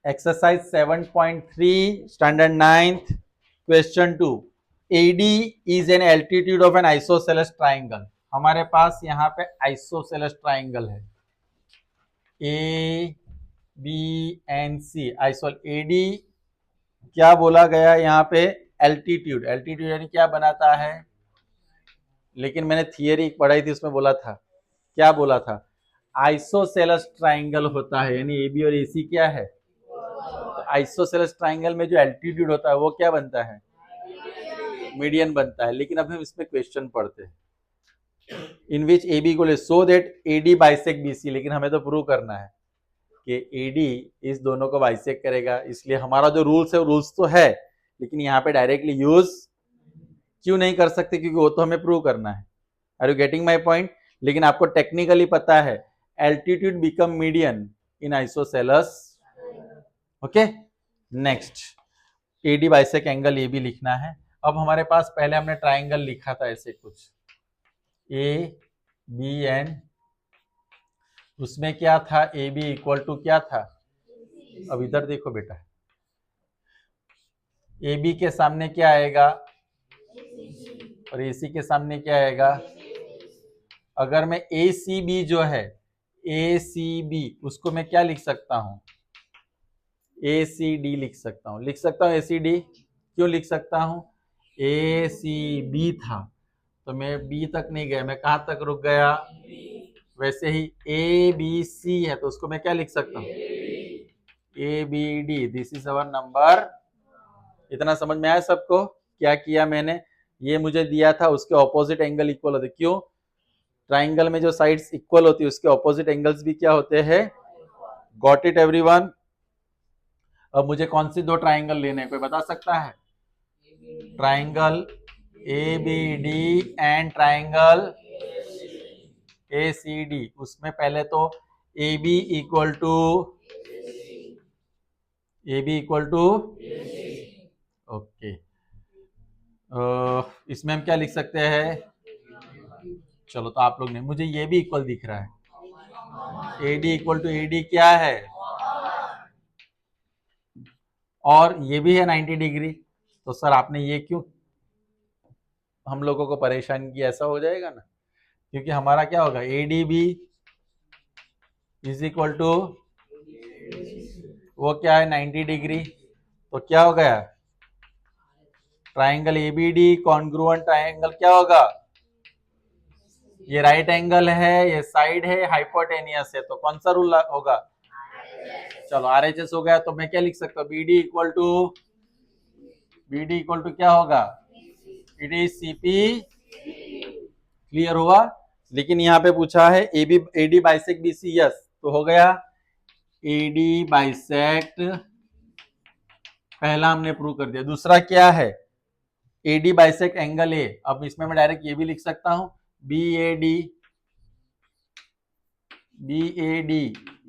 Exercise 7.3 standard 9th question 2 AD is an altitude of an isosceles triangle. हमारे पास यहाँ पे आइसोसेलेस ट्राइंगल है ए बी एन सी आइसोल। एडी क्या बोला गया यहाँ पे? एल्टीट्यूड। एल्टीट्यूड यानी क्या बनाता है? लेकिन मैंने थियरी पढ़ाई थी उसमें बोला था, क्या बोला था? आइसोसेलेस ट्राइंगल होता है यानी एबी और एसी क्या है? तो आइसोसेलेस ट्राइंगल में जो एल्टीट्यूड होता है वो क्या बनता है? मीडियन बनता है। लेकिन अब हम इसमें क्वेश्चन पढ़ते हैं in which A B equal so that A D bisect B C. लेकिन हमें तो प्रूव करना है कि ए डी इस दोनों को बाइसेक करेगा, इसलिए हमारा जो रूल्स है रूल्स तो है लेकिन यहाँ पे डायरेक्टली यूज क्यों नहीं कर सकते? क्योंकि वो तो हमें प्रूव करना है। Are you getting my point? लेकिन आपको टेक्निकली पता है altitude become median in isosceles. Okay, next AD bisect angle A B लिखना है। अब हमारे पास पहले हमने ट्राइंगल लिखा था ऐसे कुछ ए बी एन, उसमें क्या था? ए बी इक्वल टू क्या था? अब इधर देखो बेटा, ए बी के सामने क्या आएगा और ए सी के सामने क्या आएगा? अगर मैं ए सी बी जो है ए सी बी उसको मैं क्या लिख सकता हूं? ए सी डी लिख सकता हूं। लिख सकता हूं ए सी डी। क्यों लिख सकता हूं? ए सी बी था तो मैं बी तक नहीं गया, मैं कहां तक रुक गया? वैसे ही ए बी सी है तो उसको मैं क्या लिख सकता हूं? A B D. This is our number. इतना समझ में आया सबको? क्या किया मैंने? ये मुझे दिया था, उसके ऑपोजिट एंगल इक्वल होते। क्यों? ट्राइंगल में जो साइड्स इक्वल होती है उसके ऑपोजिट एंगल्स भी क्या होते हैं? Got it everyone? अब मुझे कौन सी दो ट्राइंगल लेने हैं, कोई बता सकता है? Triangle A B D and triangle A C D. उसमें पहले तो A B equal to okay, इसमें हम क्या लिख सकते हैं? चलो तो आप लोग ने, मुझे ये भी इक्वल दिख रहा है। A D equal to A D क्या है? और ये भी है 90 डिग्री। तो सर आपने ये क्यों हम लोगों को परेशान किया? ऐसा हो जाएगा ना, क्योंकि हमारा क्या होगा? A D B is equal to वो क्या है? 90 डिग्री। तो क्या हो गया? ट्राइंगल एबीडी कॉन्ग्रुएंट ट्राइंगल क्या होगा? ये राइट एंगल है, ये साइड है, हाइपोटेनियस है, तो कौन सा रूल होगा? चलो आरएचएस हो गया। तो मैं क्या लिख सकता हूँ? बीडी इक्वल टू क्या होगा? It is CP. क्लियर हुआ? लेकिन यहाँ पे पूछा है AB AD bisect BC. Yes, तो हो गया एडी बाइसेक्ट, पहला हमने प्रूव कर दिया। दूसरा क्या है? AD bisect angle A. अब इसमें मैं डायरेक्ट ये भी लिख सकता हूं B A D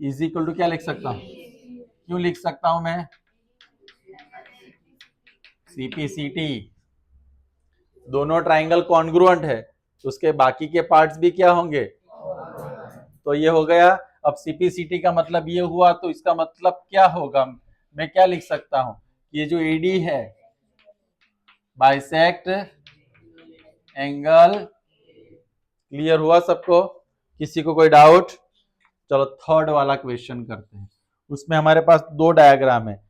is equal to क्या लिख सकता हूं? क्यों लिख सकता हूं मैं? सीपीसीटी। दोनों ट्राइंगल कॉन्ग्रुएंट है तो उसके बाकी के पार्ट्स भी क्या होंगे? तो ये हो गया। अब सीपीसीटी का मतलब ये हुआ, तो इसका मतलब क्या होगा? मैं क्या लिख सकता हूं? ये जो एडी है बाइसेक्ट एंगल। क्लियर हुआ सबको? किसी को कोई डाउट? चलो थर्ड वाला क्वेश्चन करते हैं। उसमें हमारे पास दो डायग्राम है,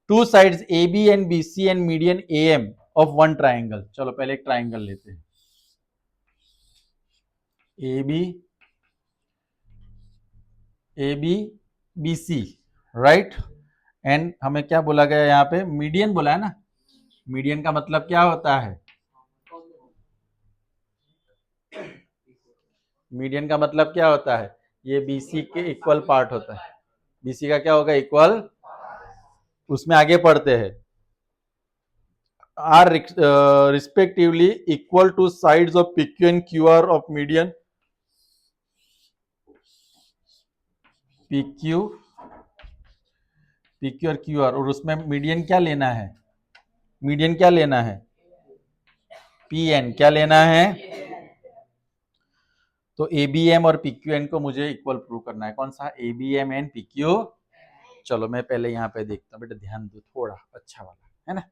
two sides A B and B C and median A M of one triangle. चलो पहले एक ट्राइंगल लेते हैं A B B C, right. And हमें क्या बोला गया यहाँ पे? मीडियन बोला है ना। मीडियन का मतलब क्या होता है? मीडियन का मतलब क्या होता है? ये बीसी के इक्वल पार्ट होता है। बीसी का क्या होगा? इक्वल। उसमें आगे पढ़ते हैं are respectively equal to sides of PQ and QR of median. PQ और QR, और उसमें मीडियन क्या लेना है? मीडियन क्या लेना है? PN क्या लेना है? तो ABM और PQN को मुझे इक्वल प्रूव करना है। कौन सा? ABM and PQ। चलो मैं पहले यहाँ पे देखता हूँ, बेटा ध्यान दो थोड़ा, अच्छा वाला है ना।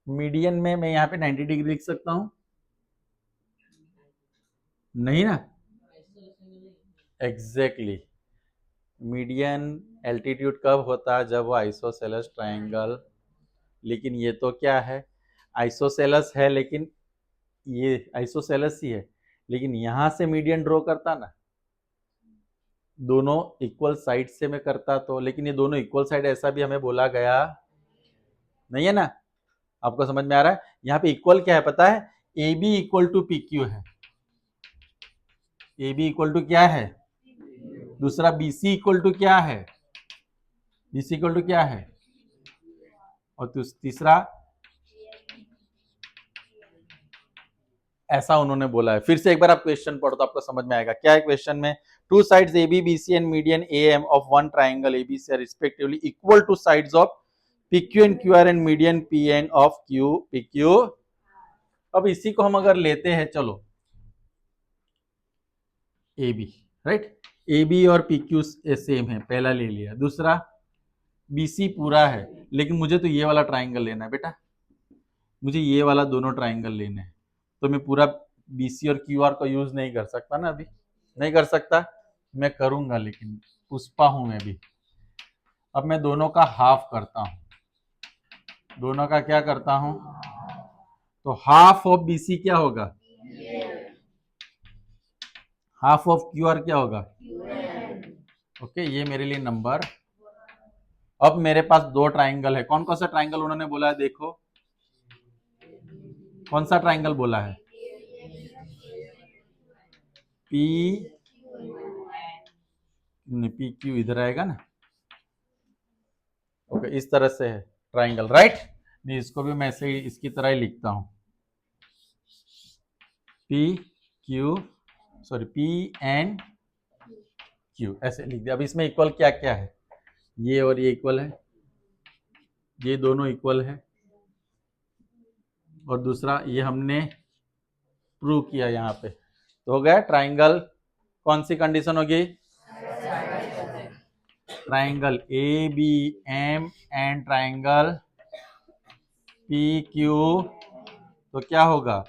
मीडियन में मैं यहाँ पे 90 डिग्री लिख सकता हूँ? नहीं ना, एग्जैक्टली मीडियन एल्टीट्यूड कब होता है? जब वो आइसोसेलेस ट्रायंगल, लेकिन ये तो क्या है, आइसोसेलेस है, लेकिन ये आइसोसेलेस ही है, लेकिन यहां से मीडियन ड्रॉ करता ना, दोनों इक्वल साइड से मैं करता तो, लेकिन ये दोनों इक्वल साइड ऐसा भी हमें बोला गया नहीं है ना। आपको समझ में आ रहा है? यहाँ पे इक्वल क्या है पता है? A B equal to P Q है। ए बी इक्वल टू क्या है? दूसरा बी सी इक्वल टू क्या है? बी सी इक्वल टू क्या है? और तीसरा ऐसा उन्होंने बोला है। फिर से एक बार आप क्वेश्चन पढ़ो तो आपको समझ में आएगा क्या है क्वेश्चन में। Two sides A B B C and median A M of one triangle A B C are respectively equal to sides of P Q and Q R and median P N of Q P Q. अब इसी को हम अगर लेते हैं, चलो A B, right, A B और P Q same है, पहला ले लिया। दूसरा बी सी पूरा है, लेकिन मुझे तो ये वाला ट्राइंगल लेना है बेटा, मुझे ये वाला दोनों ट्राइंगल लेने हैं, तो मैं पूरा बी सी और क्यू आर का यूज नहीं कर सकता ना, अभी नहीं कर सकता, मैं करूंगा लेकिन पुष्पा हूं मैं भी। अब मैं दोनों का हाफ करता हूं, दोनों का क्या करता हूं, तो हाफ ऑफ बी सी क्या होगा? हाफ ऑफ क्यू आर क्या होगा? ओके, ये मेरे लिए नंबर। अब मेरे पास दो ट्राइंगल है, कौन कौन सा ट्राइंगल उन्होंने बोला है देखो, कौन सा ट्राइंगल बोला है? पी, पी क्यू इधर आएगा ना, ओके, इस तरह से है ट्राइंगल, राइट। नहीं, इसको भी मैं ऐसे ही इसकी तरह ही लिखता हूं, P Q, sorry P and Q, ऐसे लिख दिया। अब इसमें इक्वल क्या क्या है? ये और ये इक्वल है, ये दोनों इक्वल है, और दूसरा ये हमने प्रूव किया यहाँ पे, तो हो गया ट्राइंगल। कौन सी कंडीशन होगी? Triangle A B M and triangle P Q, तो क्या होगा?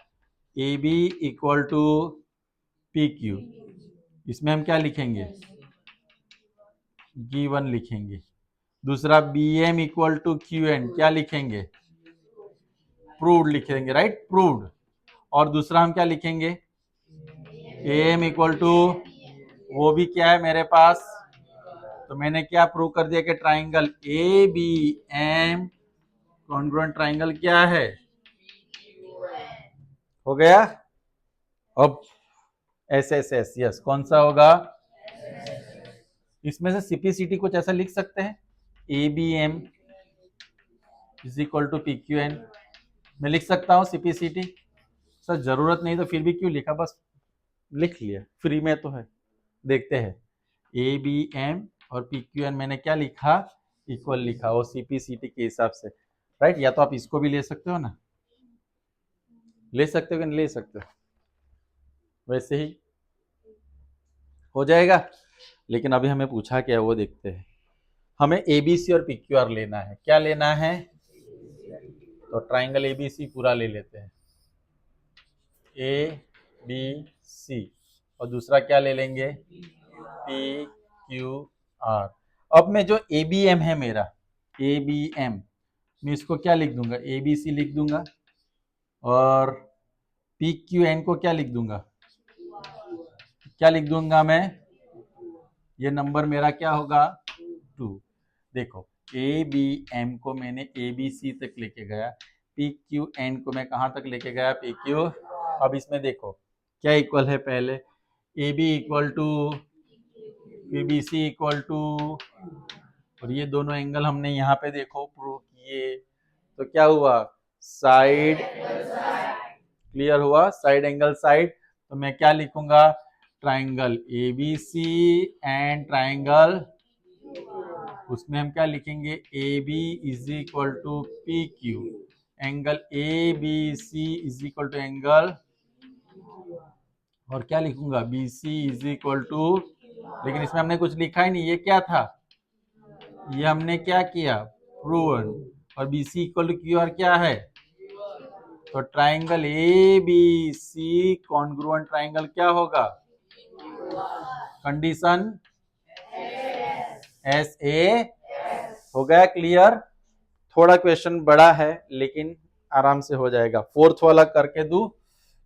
A B equal to P Q, इसमें हम क्या लिखेंगे? गिवन लिखेंगे। दूसरा B M equal to Q N, क्या लिखेंगे? प्रूव्ड लिखेंगे, राइट, प्रूव्ड। और दूसरा हम क्या लिखेंगे? ए एम इक्वल टू, वो भी क्या है मेरे पास, तो मैंने क्या प्रूव कर दिया कि triangle A B M congruent triangle क्या है? हो गया। अब एस एस एस, यस, कौन सा होगा? इसमें से सीपीसीटी कुछ ऐसा लिख सकते हैं, A B M is equal to P Q N, मैं लिख सकता हूँ सीपीसीटी? सर जरूरत नहीं तो फिर भी क्यों लिखा, बस लिख लिया, फ्री में तो है। देखते हैं, ए बी एम और पी क्यू एन मैंने क्या लिखा? इक्वल लिखा, वो सीपीसीटी के हिसाब से, राइट। या तो आप इसको भी ले सकते हो ना, ले सकते हो कि नहीं ले सकते हो, वैसे ही हो जाएगा। लेकिन अभी हमें पूछा क्या है वो देखते हैं। हमें ए बी सी और पी क्यू आर लेना है, क्या लेना है? तो ट्राइंगल ए बी सी पूरा ले लेते हैं, ए बी सी, और दूसरा क्या ले लेंगे? P Q R. अब मैं जो ए बी एम है मेरा, ए बी एम, मैं इसको क्या लिख दूंगा? ए बी सी लिख दूंगा, और पी क्यू एन को क्या लिख दूंगा? क्या लिख दूंगा मैं? ये नंबर मेरा क्या होगा? 2। देखो, ए बी एम को मैंने ए बी सी तक लेके गया, पी क्यू एन को मैं कहाँ तक लेके गया? P Q. अब इसमें देखो क्या इक्वल है, पहले A B equal to P B C equal to, और ये दोनों एंगल हमने यहाँ पे देखो प्रूव किए, तो क्या हुआ? साइड क्लियर हुआ, साइड एंगल साइड। तो मैं क्या लिखूंगा? Triangle A B C and triangle, उसमें हम क्या लिखेंगे? A B is equal to P Q, angle A B C is equal to angle, और क्या लिखूंगा, B C is equal to, लेकिन इसमें हमने कुछ लिखा ही नहीं, ये क्या था, ये हमने क्या किया, प्रूवन। और B C equal to Q R क्या है, तो triangle A B C congruent triangle क्या होगा, कंडीशन एस ए। हो गया क्लियर। थोड़ा क्वेश्चन बड़ा है लेकिन आराम से हो जाएगा। फोर्थ वाला करके दूं,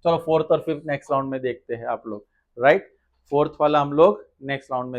चलो फोर्थ और फिफ्थ नेक्स्ट राउंड में देखते हैं आप लोग, राइट। फोर्थ वाला हम लोग नेक्स्ट राउंड में